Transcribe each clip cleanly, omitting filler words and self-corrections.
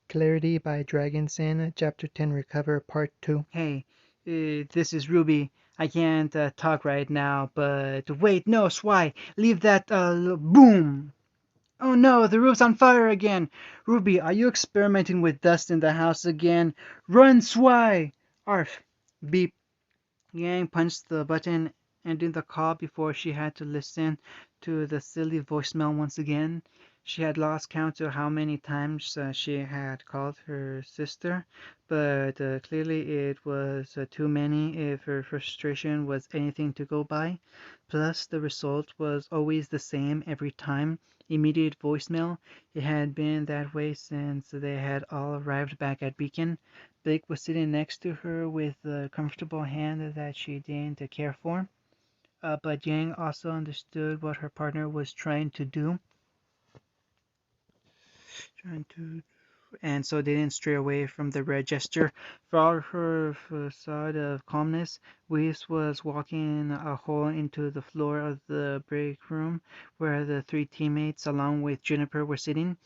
Clarity by Dragon Sin, Chapter 10 Recover, Part 2. Hey, this is Ruby. I can't talk right now, but wait, no, Swy, leave that, boom! Oh no, the roof's on fire again! Ruby, are you experimenting with dust in the house again? Run, Swy! Arf, beep. Yang punched the button, ending the call before she had to listen to the silly voicemail once again. She had lost count to how many times she had called her sister, but clearly it was too many if her frustration was anything to go by. Plus, the result was always the same every time. Immediate voicemail. It had been that way since they had all arrived back at Beacon. Blake was sitting next to her with a comfortable hand that she deigned to care for, but Yang also understood what her partner was trying to, and so didn't stray away from the red gesture. For all her facade of calmness, Weiss was walking a hole into the floor of the break room where the three teammates, along with Juniper, were sitting.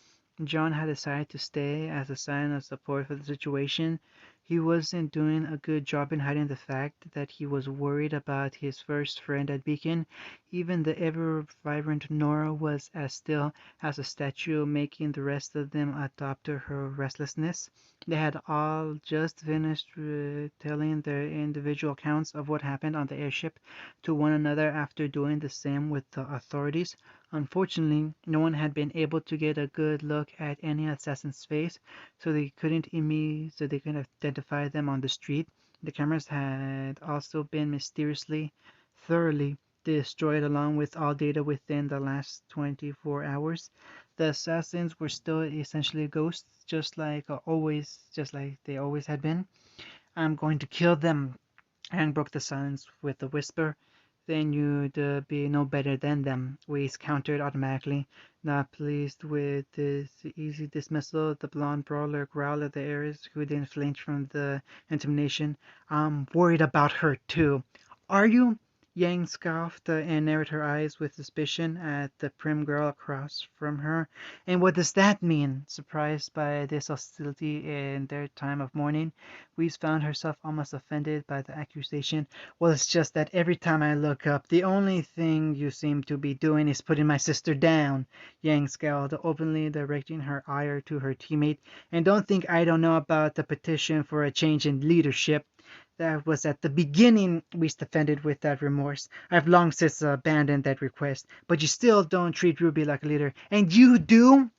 John had decided to stay as a sign of support for the situation. He wasn't doing a good job in hiding the fact that he was worried about his first friend at Beacon. Even the ever-vibrant Nora was as still as a statue, making the rest of them adopt to her restlessness. They had all just finished telling their individual accounts of what happened on the airship to one another after doing the same with the authorities. Unfortunately, no one had been able to get a good look at any assassin's face, so they couldn't identify them on the street. The cameras had also been mysteriously, thoroughly destroyed along with all data within the last 24 hours. The assassins were still essentially ghosts, just like they always had been. I'm going to kill them. Aang broke the silence with a whisper. Then you'd be no better than them, Weiss countered automatically. Not pleased with this easy dismissal, the blonde brawler growled at the heiress, who didn't flinch from the intimidation. I'm worried about her, too. Are you? Yang scoffed and narrowed her eyes with suspicion at the prim girl across from her. And what does that mean? Surprised by this hostility in their time of mourning, Weiss found herself almost offended by the accusation. Well, it's just that every time I look up, the only thing you seem to be doing is putting my sister down. Yang scowled, openly directing her ire to her teammate. And don't think I don't know about the petition for a change in leadership. That was at the beginning, Weiss defended without remorse. I've long since abandoned that request, but you still don't treat Ruby like a leader. And you do?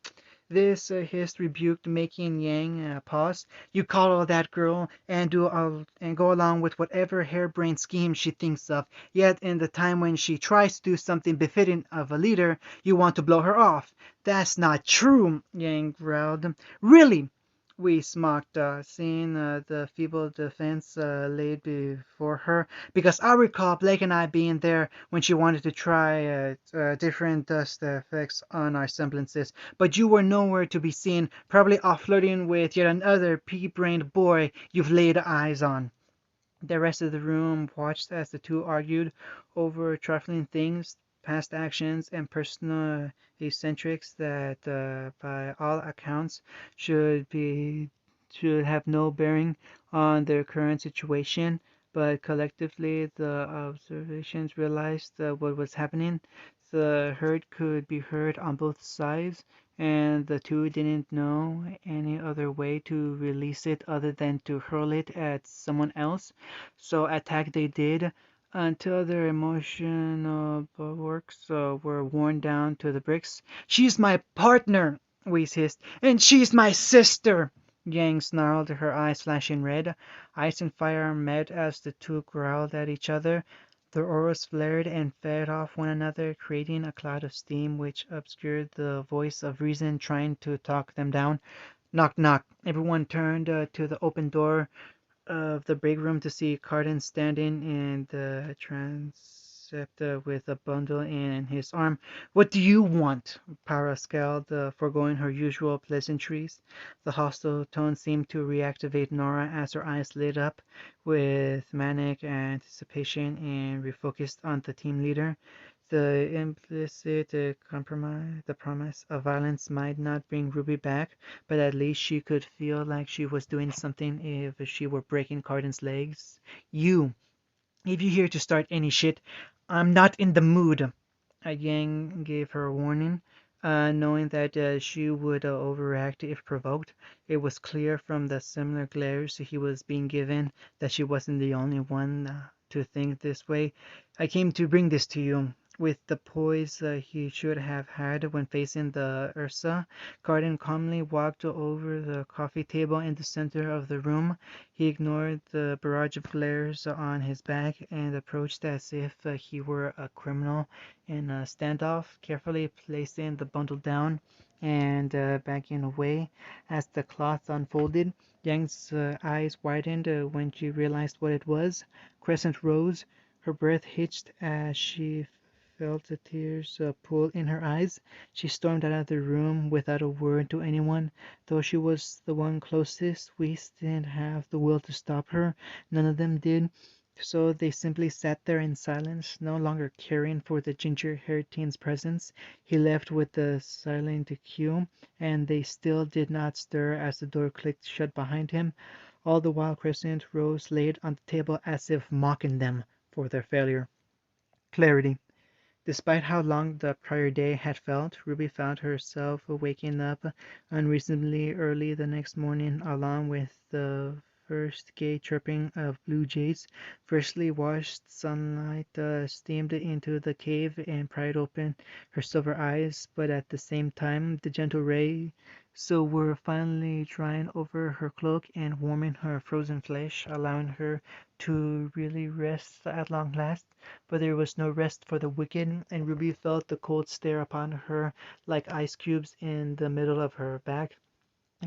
This hissed rebuked, making Yang pause. You coddle that girl and go along with whatever harebrained scheme she thinks of. Yet, in the time when she tries to do something befitting of a leader, you want to blow her off. That's not true, Yang growled. Really? We mocked, seeing the feeble defense laid before her, because I recall Blake and I being there when she wanted to try different dust effects on our semblances, but you were nowhere to be seen, probably off flirting with yet another pea-brained boy you've laid eyes on. The rest of the room watched as the two argued over trifling things, past actions, and personal eccentrics that, by all accounts, should be should have no bearing on their current situation. But collectively, the observations realized what was happening. The hurt could be heard on both sides, and the two didn't know any other way to release it other than to hurl it at someone else. So attack they did until their emotional bulwarks were worn down to the bricks. She's my partner, Whis hissed, and she's my sister. Yang snarled, her eyes flashing red. Ice and fire met as the two growled at each other. Their auras flared and fed off one another, creating a cloud of steam which obscured the voice of reason trying to talk them down. Knock, knock. Everyone turned to the open door of the break room to see Carden standing in the transept with a bundle in his arm. What do you want? Para scowled, foregoing her usual pleasantries. The hostile tone seemed to reactivate Nora as her eyes lit up with manic anticipation and refocused on the team leader. The implicit compromise, the promise of violence might not bring Ruby back, but at least she could feel like she was doing something if she were breaking Cardin's legs. You, if you're here to start any shit, I'm not in the mood. Again gave her a warning, knowing that she would overact if provoked. It was clear from the similar glares he was being given that she wasn't the only one to think this way. I came to bring this to you. With the poise he should have had when facing the Ursa, Cardin calmly walked over the coffee table in the center of the room. He ignored the barrage of glares on his back and approached as if he were a criminal in a standoff, carefully placing the bundle down and backing away. As the cloth unfolded, Yang's eyes widened when she realized what it was. Crescent rose, her breath hitched as she felt the tears pool in her eyes. She stormed out of the room without a word to anyone. Though she was the one closest, Whis didn't have the will to stop her. None of them did. So they simply sat there in silence, no longer caring for the ginger-haired teen's presence. He left with the silent cue, and they still did not stir as the door clicked shut behind him. All the while Crescent Rose laid on the table as if mocking them for their failure. Clarity. Despite how long the prior day had felt, Ruby found herself waking up unreasonably early the next morning, along with the first gay chirping of blue jays. Freshly washed sunlight steamed into the cave and pried open her silver eyes, but at the same time the gentle rays were finally drying over her cloak and warming her frozen flesh, allowing her to really rest at long last. But there was no rest for the wicked, and Ruby felt the cold stare upon her like ice cubes in the middle of her back.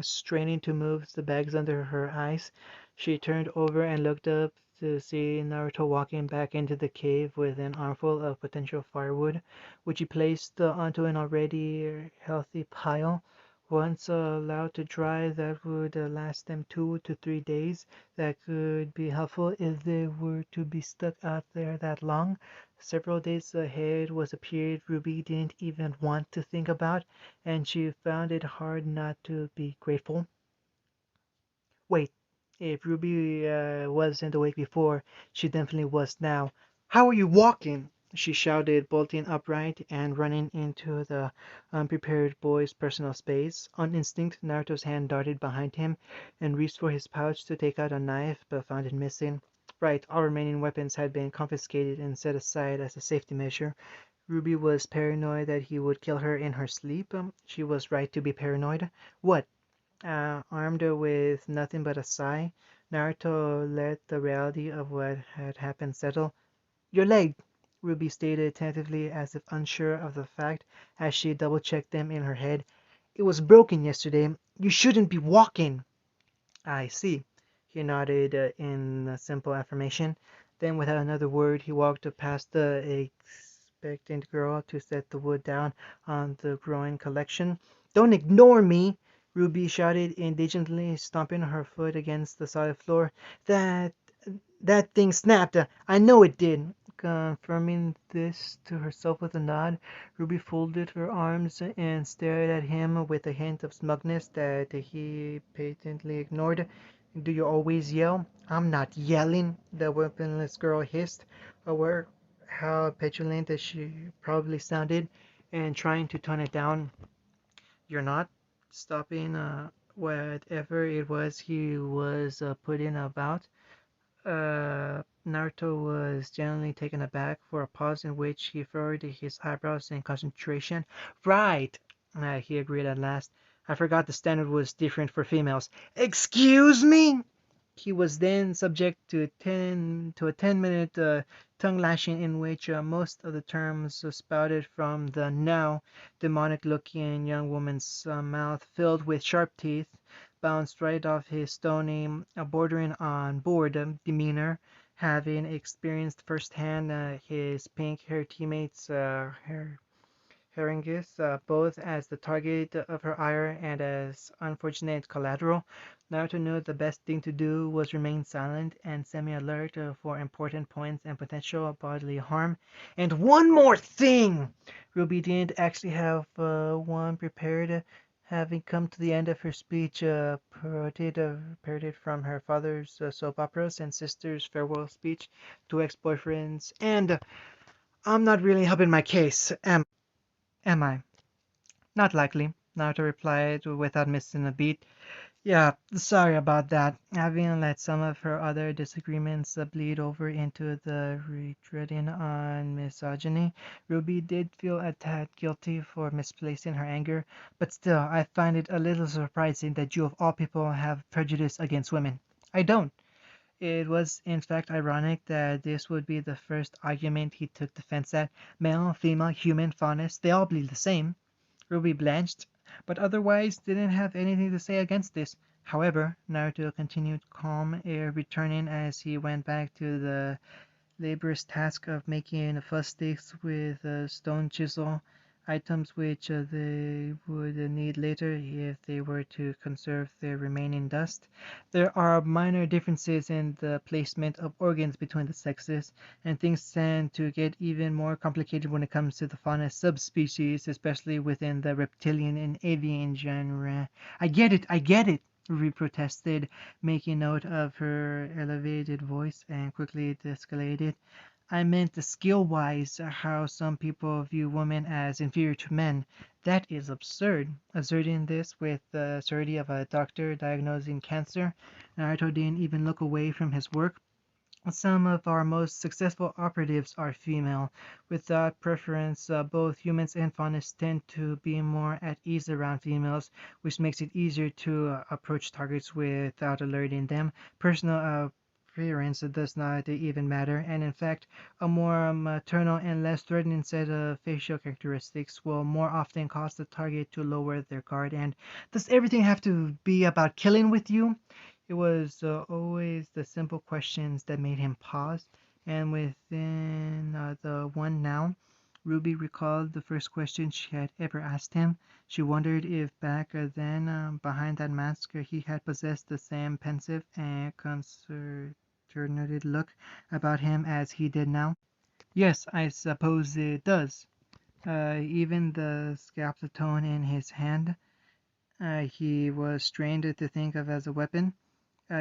Straining to move the bags under her eyes, she turned over and looked up to see Naruto walking back into the cave with an armful of potential firewood, which he placed onto an already healthy pile. Once allowed to dry, that would last them 2 to 3 days. That could be helpful if they were to be stuck out there that long. Several days ahead was a period Ruby didn't even want to think about, and she found it hard not to be grateful. Wait, if Ruby wasn't awake before, she definitely was now. How are you walking? She shouted, bolting upright and running into the unprepared boy's personal space. On instinct, Naruto's hand darted behind him and reached for his pouch to take out a knife, but found it missing. Right, all remaining weapons had been confiscated and set aside as a safety measure. Ruby was paranoid that he would kill her in her sleep. She was right to be paranoid. What? Armed with nothing but a sigh, Naruto let the reality of what had happened settle. Your leg, Ruby stated tentatively as if unsure of the fact as she double-checked them in her head. It was broken yesterday. You shouldn't be walking. I see. He nodded in simple affirmation. Then, without another word, he walked past the expectant girl to set the wood down on the growing collection. Don't ignore me! Ruby shouted indignantly, stomping her foot against the solid floor. That that thing snapped. I know it did. Confirming this to herself with a nod, Ruby folded her arms and stared at him with a hint of smugness that he patently ignored. Do you always yell? I'm not yelling, the weaponless girl hissed, aware how petulant she probably sounded, and trying to tone it down. You're not stopping whatever it was he was putting about. Naruto was genuinely taken aback for a pause in which he furrowed his eyebrows in concentration. Right, he agreed at last. I forgot the standard was different for females. Excuse me? He was then subject to a 10-minute tongue lashing in which most of the terms spouted from the now demonic-looking young woman's mouth, filled with sharp teeth, bounced right off his stony, bordering on bored demeanor, having experienced firsthand his pink-haired teammates' Haringis, both as the target of her ire and as unfortunate collateral. Naruto knew the best thing to do was remain silent and semi-alert for important points and potential bodily harm. And one more thing! Ruby didn't actually have one prepared, having come to the end of her speech, parroted from her father's soap operas and sister's farewell speech to ex-boyfriends. And I'm not really helping my case, am I? Not likely, Naruto replied without missing a beat. Yeah, sorry about that. Having let some of her other disagreements bleed over into the retreating on misogyny, Ruby did feel a tad guilty for misplacing her anger, but still, I find it a little surprising that you of all people have prejudice against women. I don't. It was in fact ironic that this would be the first argument he took defense at. Male, female, human, faunus, they all bleed the same. Ruby blanched, but otherwise didn't have anything to say against this. However, Naruto continued calm, air returning as he went back to the laborious task of making fuzz sticks with a stone chisel, items which they would need later if they were to conserve their remaining dust. There are minor differences in the placement of organs between the sexes, and things tend to get even more complicated when it comes to the fauna subspecies, especially within the reptilian and avian genre. I get it, Ruby protested, making note of her elevated voice, and quickly escalated. I meant skill-wise, how some people view women as inferior to men. That is absurd. Asserting this with the certainty of a doctor diagnosing cancer, Naruto didn't even look away from his work. Some of our most successful operatives are female. Without preference, both humans and faunus tend to be more at ease around females, which makes it easier to approach targets without alerting them. Personal appearance does not even matter, and in fact, a more maternal and less threatening set of facial characteristics will more often cause the target to lower their guard. And does everything have to be about killing with you? It was always the simple questions that made him pause, and within the one now, Ruby recalled the first question she had ever asked him. She wondered if back then, behind that mask, he had possessed the same pensive and concentrated look about him as he did now. Yes, I suppose it does. Even the scapulaton in his hand, he was trained to think of as a weapon.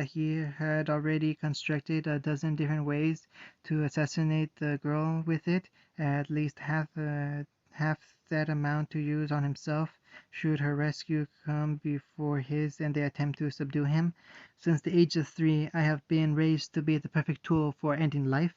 He had already constructed a dozen different ways to assassinate the girl with it, at least half that amount to use on himself, should her rescue come before his and they attempt to subdue him. Since the age of 3, I have been raised to be the perfect tool for ending life.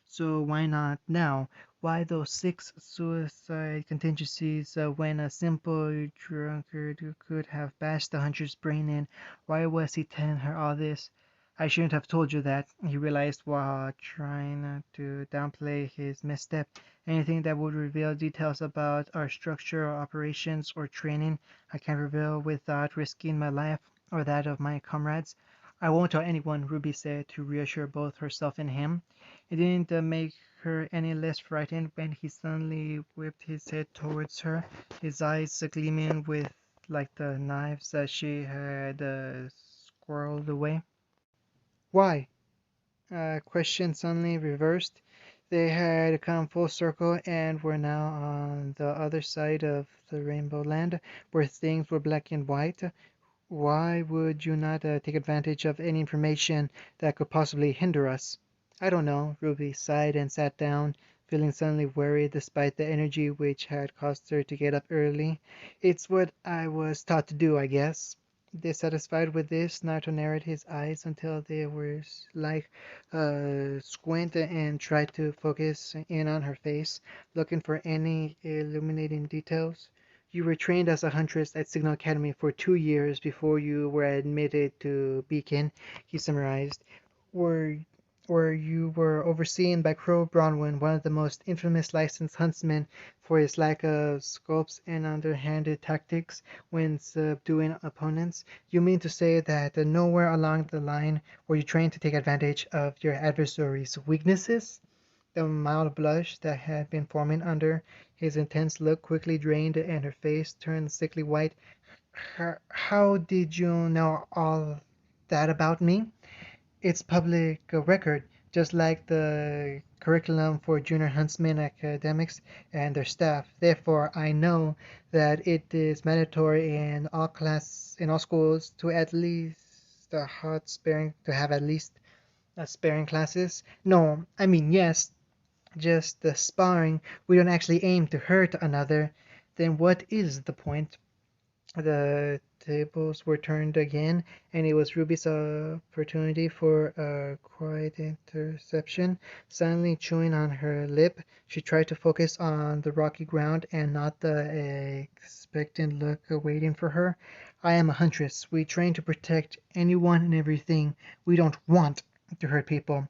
So why not now? Why those 6 suicide contingencies when a simple drunkard could have bashed the hunter's brain in? Why was he telling her all this? I shouldn't have told you that, he realized while trying to downplay his misstep. Anything that would reveal details about our structure or operations or training, I can't reveal without risking my life or that of my comrades. I won't tell anyone, Ruby said to reassure both herself and him. It didn't make her any less frightened when he suddenly whipped his head towards her, his eyes gleaming with like the knives that she had squirreled away. Why? Question suddenly reversed. They had come full circle and were now on the other side of the rainbow land, where things were black and white. Why would you not take advantage of any information that could possibly hinder us? I don't know. Ruby sighed and sat down, feeling suddenly weary despite the energy which had caused her to get up early. It's what I was taught to do, I guess. Dissatisfied with this, Naruto narrowed his eyes until they were like squint and tried to focus in on her face, looking for any illuminating details. You were trained as a huntress at Signal Academy for 2 years before you were admitted to Beacon, he summarized. Were where you were overseen by Crow Bronwyn, one of the most infamous licensed huntsmen for his lack of scopes and underhanded tactics when subduing opponents. You mean to say that nowhere along the line were you trained to take advantage of your adversary's weaknesses? The mild blush that had been forming under his intense look quickly drained and her face turned sickly white. How did you know all that about me? It's public record, just like the curriculum for junior huntsman academics and their staff. Therefore, I know that it is mandatory in all schools to at least have at least sparing classes. No, I mean yes, just the sparring. We don't actually aim to hurt another. Then what is the point? The tables were turned again, and it was Ruby's opportunity for a quiet interception. Silently chewing on her lip, she tried to focus on the rocky ground and not the expectant look waiting for her. I am a huntress. We train to protect anyone and everything. We don't want to hurt people.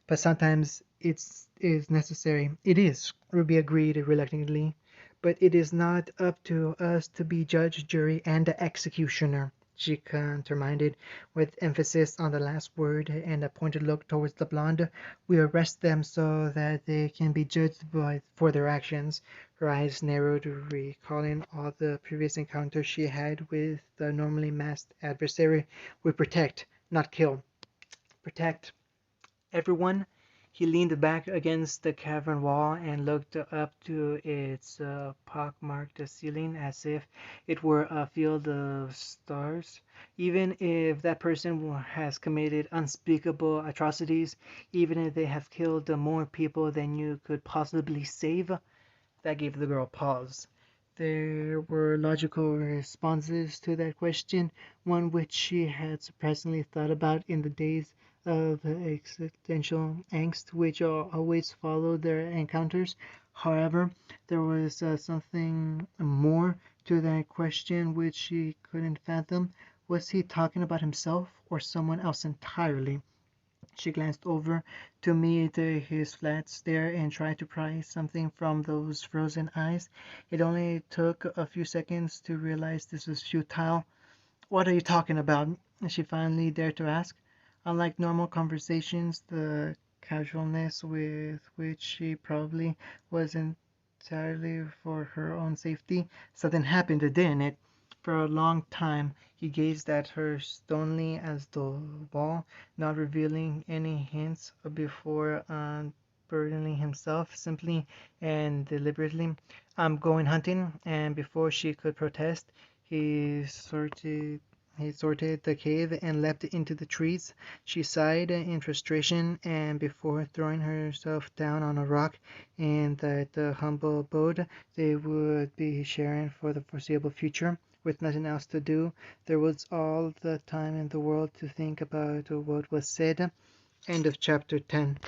But sometimes it is necessary. It is, Ruby agreed reluctantly. But it is not up to us to be judge, jury, and executioner, she countermanded, with emphasis on the last word and a pointed look towards the blonde. We arrest them so that they can be judged for their actions. Her eyes narrowed, recalling all the previous encounters she had with the normally masked adversary. We protect, not kill. Protect. Everyone. He leaned back against the cavern wall and looked up to its pock-marked ceiling as if it were a field of stars. Even if that person has committed unspeakable atrocities, even if they have killed more people than you could possibly save, that gave the girl pause. There were logical responses to that question, one which she had surprisingly thought about in the days of existential angst which always followed their encounters. However, there was something more to that question which she couldn't fathom. Was he talking about himself or someone else entirely? She glanced over to meet his flat stare and tried to pry something from those frozen eyes. It only took a few seconds to realize this was futile. "What are you talking about?" she finally dared to ask. Unlike normal conversations, the casualness with which she probably was entirely for her own safety, something happened, didn't it? For a long time he gazed at her stonily as the ball, not revealing any hints before unburdening himself simply and deliberately. "I'm going hunting," and before she could protest, he sorted the cave and leapt into the trees. She sighed in frustration, and before throwing herself down on a rock in that humble abode they would be sharing for the foreseeable future, with nothing else to do, there was all the time in the world to think about what was said. End of chapter 10.